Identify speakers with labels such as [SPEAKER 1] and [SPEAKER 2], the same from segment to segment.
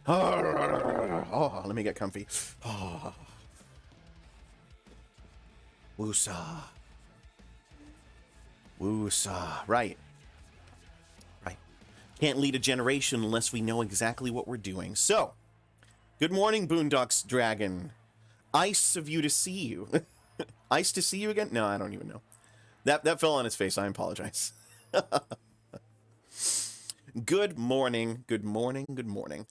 [SPEAKER 1] Oh, let me get comfy. Oh, woosah. Woosah. Right. Right. Can't lead a generation unless we know exactly what we're doing. So, good morning, Boondocks Dragon. Ice of you to see you. Ice to see you again? No, I don't even know. That fell on his face. I apologize. Good morning. Good morning. Good morning.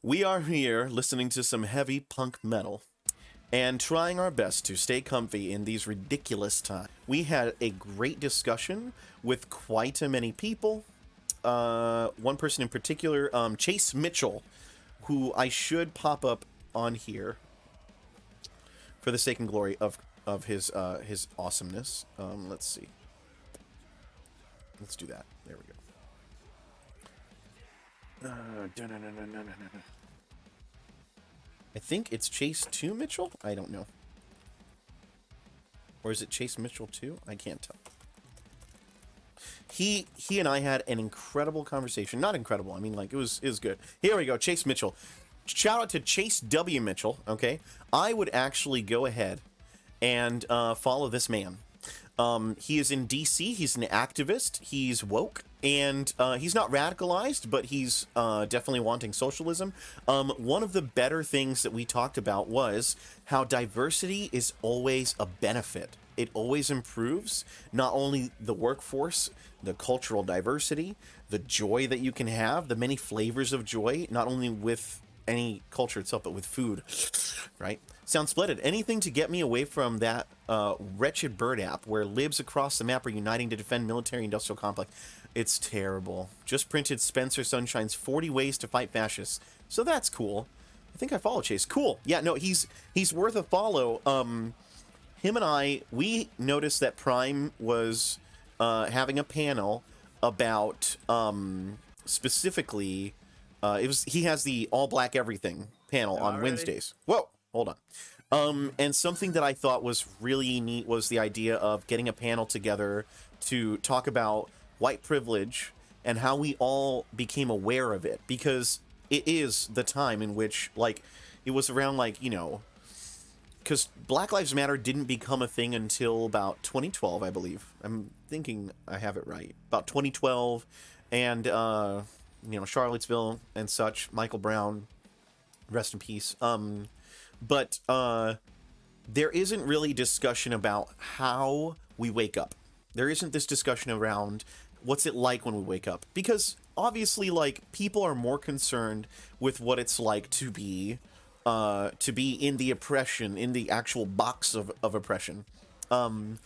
[SPEAKER 1] We are here listening to some heavy punk metal and trying our best to stay comfy in these ridiculous times. We had a great discussion with quite a many people. One person in particular, Chase Mitchell, who I should pop up on here for the sake and glory of his awesomeness. Let's see. Let's do that. There we go. I think it's Chase 2 Mitchell? I don't know. Or is it Chase Mitchell 2? I can't tell. He and I had an incredible conversation. Not incredible. I mean, like, it was good. Here we go. Chase Mitchell. Shout out to Chase W. Mitchell, okay? I would actually go ahead and follow this man. He is in DC. He's an activist. He's woke. And he's not radicalized, but he's definitely wanting socialism. One of the better things that we talked about was how diversity is always a benefit. It always improves not only the workforce, the cultural diversity, the joy that you can have, the many flavors of joy, not only with any culture itself, but with food, right? Sounds splendid. Anything to get me away from that wretched bird app where libs across the map are uniting to defend military-industrial complex. It's terrible. Just printed Spencer Sunshine's 40 Ways to Fight Fascists. So that's cool. I think I follow Chase. Cool. Yeah, no, he's worth a follow. Him and I, we noticed that Prime was having a panel about specifically he has the all black everything panel on Wednesdays. Whoa, hold on. And something that I thought was really neat was the idea of getting a panel together to talk about white privilege and how we all became aware of it, because it is the time in which, like, it was around, like, you know, because Black Lives Matter didn't become a thing until about 2012, I believe. I'm thinking I have it right. About 2012, and, you know, Charlottesville and such, Michael Brown, rest in peace. But there isn't really discussion about how we wake up. There isn't this discussion around what's it like when we wake up, because obviously, like, people are more concerned with what it's like to be in the oppression, in the actual box of oppression. And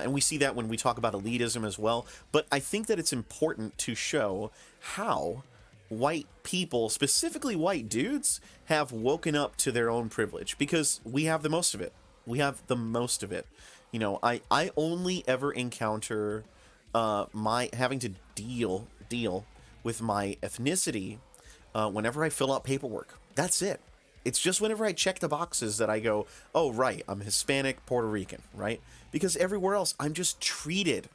[SPEAKER 1] we see that when we talk about elitism as well. But I think that it's important to show how white people, specifically white dudes, have woken up to their own privilege, because we have the most of it. We have the most of it. You know, I only ever encounter my having to deal with my ethnicity whenever I fill out paperwork. That's it. It's just whenever I check the boxes that I go, oh, right, I'm Hispanic, Puerto Rican, right? Because everywhere else, I'm just treated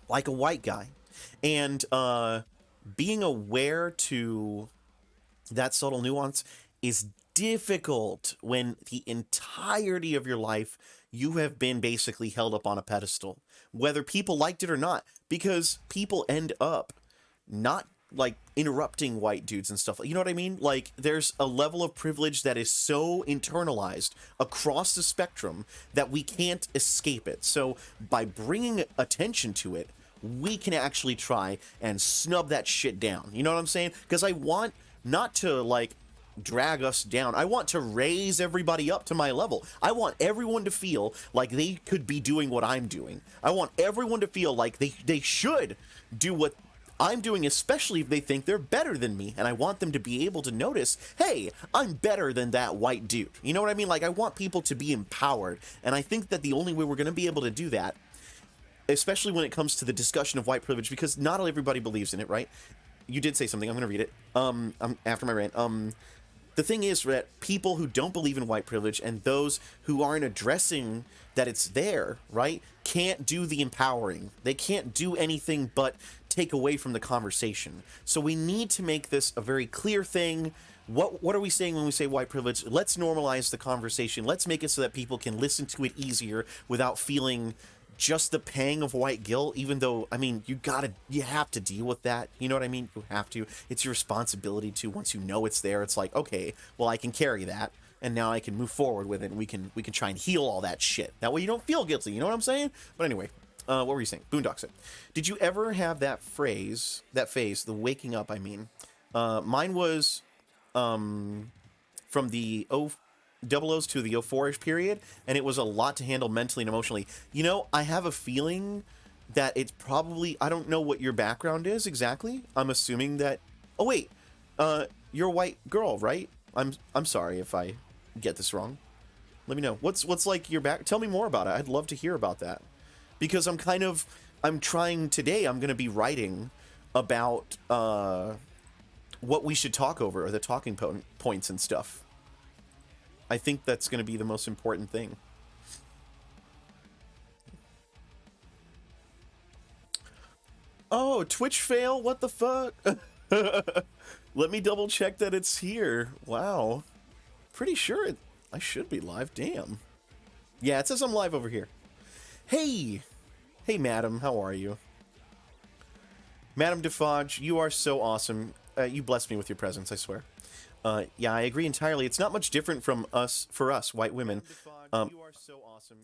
[SPEAKER 1] like a white guy. And being aware to that subtle nuance is difficult when the entirety of your life you have been basically held up on a pedestal, whether people liked it or not, because people end up not, like, interrupting white dudes and stuff. You know what I mean? Like, there's a level of privilege that is so internalized across the spectrum that we can't escape it. So by bringing attention to it, we can actually try and snub that shit down. You know what I'm saying? Because I want not to, like, drag us down. I want to raise everybody up to my level. I want everyone to feel like they could be doing what I'm doing. I want everyone to feel like they should do what I'm doing, especially if they think they're better than me. And I want them to be able to notice, hey, I'm better than that white dude. You know what I mean? Like, I want people to be empowered. And I think that the only way we're going to be able to do that, especially when it comes to the discussion of white privilege, because not everybody believes in it, right? You did say something. I'm going to read it after my rant. The thing is that people who don't believe in white privilege and those who aren't addressing that it's there, right, can't do the empowering. They can't do anything but take away from the conversation. So we need to make this a very clear thing. What are we saying when we say white privilege? Let's normalize the conversation. Let's make it so that people can listen to it easier without feeling just the pang of white guilt, even though, I mean, you have to deal with that. You know what I mean? You have to. It's your responsibility to, once you know it's there, it's like, okay, well, I can carry that, and now I can move forward with it, and we can try and heal all that shit. That way you don't feel guilty, you know what I'm saying? But anyway, what were you saying? Boondocks it. Did you ever have that phase, the waking up, I mean? Mine was from the double O's to the 04-ish period, and it was a lot to handle mentally and emotionally. You know, I have a feeling that it's probably, I don't know what your background is exactly. I'm assuming that, oh wait, you're a white girl, right? I'm sorry if I get this wrong. Let me know. What's like your back, tell me more about it. I'd love to hear about that. Because I'm trying today, I'm going to be writing about what we should talk over, or the talking points and stuff. I think that's going to be the most important thing. Oh, Twitch fail? What the fuck? Let me double check that it's here. Wow. Pretty sure I should be live. Damn. Yeah, it says I'm live over here. Hey! Hey, madam. How are you? Madame Defoge, you are so awesome. You blessed me with your presence, I swear. Yeah, I agree entirely. It's not much different from for us, white women. You are so awesome.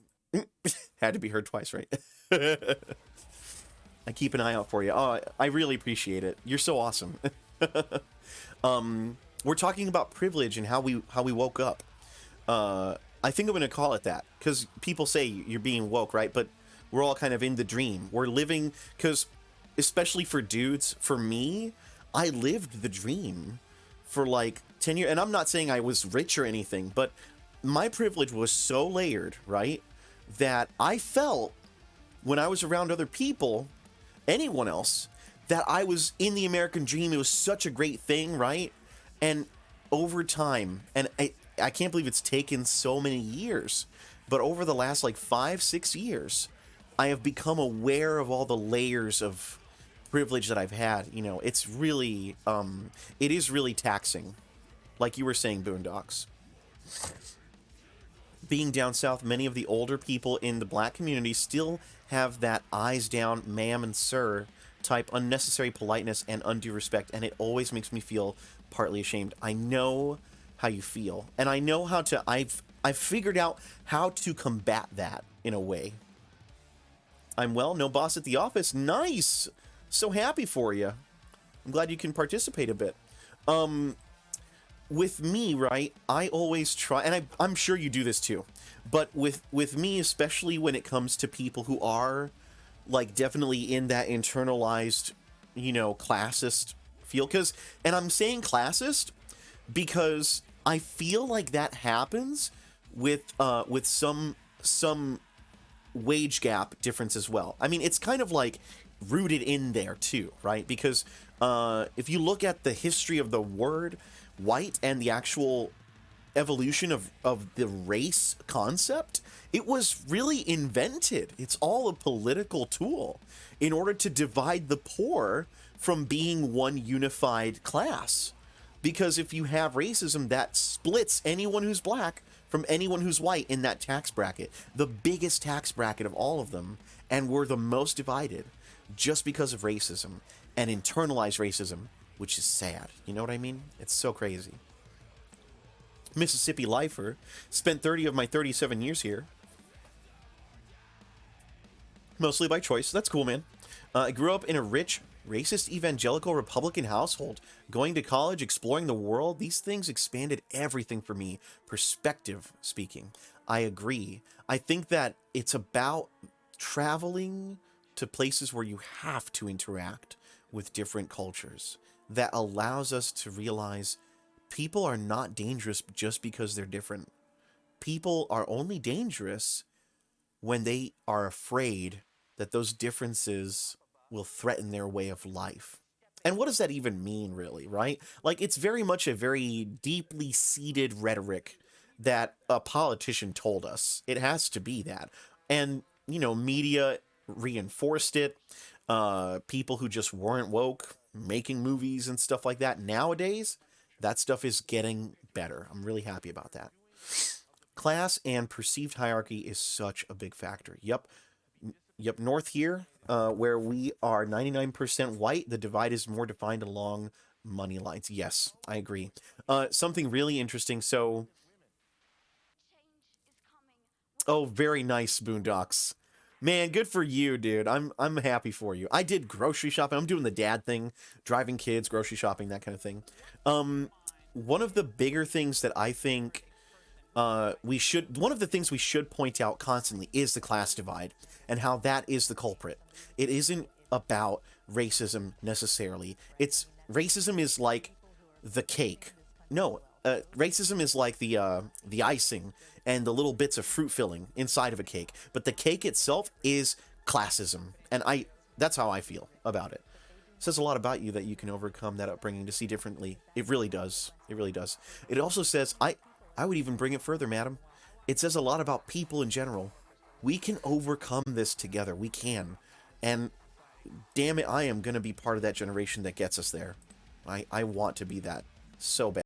[SPEAKER 1] Had to be heard twice, right? I keep an eye out for you. Oh, I really appreciate it. You're so awesome. We're talking about privilege and how we woke up. I think I'm going to call it that, because people say you're being woke, right? But we're all kind of in the dream. We're living, because especially for dudes, for me, I lived the dream for like 10 years. And I'm not saying I was rich or anything, but my privilege was so layered, right? That I felt when I was around other people, anyone else, that I was in the American dream. It was such a great thing, right? And over time, and I can't believe it's taken so many years, but over the last like 5-6 years, I have become aware of all the layers of privilege that I've had. You know, it's really, it is really taxing. Like you were saying, Boondocks. Being down south, many of the older people in the black community still have that eyes down, ma'am and sir type unnecessary politeness and undue respect, and it always makes me feel partly ashamed. I know how you feel, and I know how to, I've figured out how to combat that in a way. I'm well, no boss at the office. Nice! So happy for you. I'm glad you can participate a bit. With me, right, I always try, and I'm sure you do this too, but with me, especially when it comes to people who are, like, definitely in that internalized, you know, classist feel, and I'm saying classist because I feel like that happens with some wage gap difference as well. I mean, it's kind of like rooted in there too, right? Because if you look at the history of the word white and the actual evolution of the race concept, it was really invented. It's all a political tool in order to divide the poor from being one unified class. Because if you have racism, that splits anyone who's black from anyone who's white in that tax bracket, the biggest tax bracket of all of them, and we're the most divided just because of racism and internalized racism, which is sad. You know what I mean? It's so crazy. Mississippi lifer, spent 30 of my 37 years here, mostly by choice. That's cool, man. I grew up in a rich, racist evangelical Republican household. Going to college, exploring the world, these things expanded everything for me, perspective speaking. I agree. I think that it's about traveling to places where you have to interact with different cultures that allows us to realize people are not dangerous just because they're different. People are only dangerous when they are afraid that those differences will threaten their way of life. And what does that even mean, really, right? Like, it's very much a very deeply seated rhetoric that a politician told us. It has to be that. And, you know, media reinforced it. people who just weren't woke, making movies and stuff like that. Nowadays, that stuff is getting better. I'm really happy about that. Class and perceived hierarchy is such a big factor. Yep. North here, where we are 99% white, the divide is more defined along money lines. Yes, I agree. Something really interesting. So, oh, very nice, Boondocks. Man, good for you, dude. I'm happy for you. I did grocery shopping. I'm doing the dad thing, driving kids, grocery shopping, that kind of thing. One of the bigger things that I think one of the things we should point out constantly is the class divide and how that is the culprit. It isn't about racism necessarily. Racism is like the cake. No, racism is like the icing and the little bits of fruit filling inside of a cake. But the cake itself is classism, and that's how I feel about it. Says a lot about you that you can overcome that upbringing to see differently. It really does. It really does. It also says I would even bring it further, madam. It says a lot about people in general. We can overcome this together. We can. And damn it, I am going to be part of that generation that gets us there. I want to be that so bad.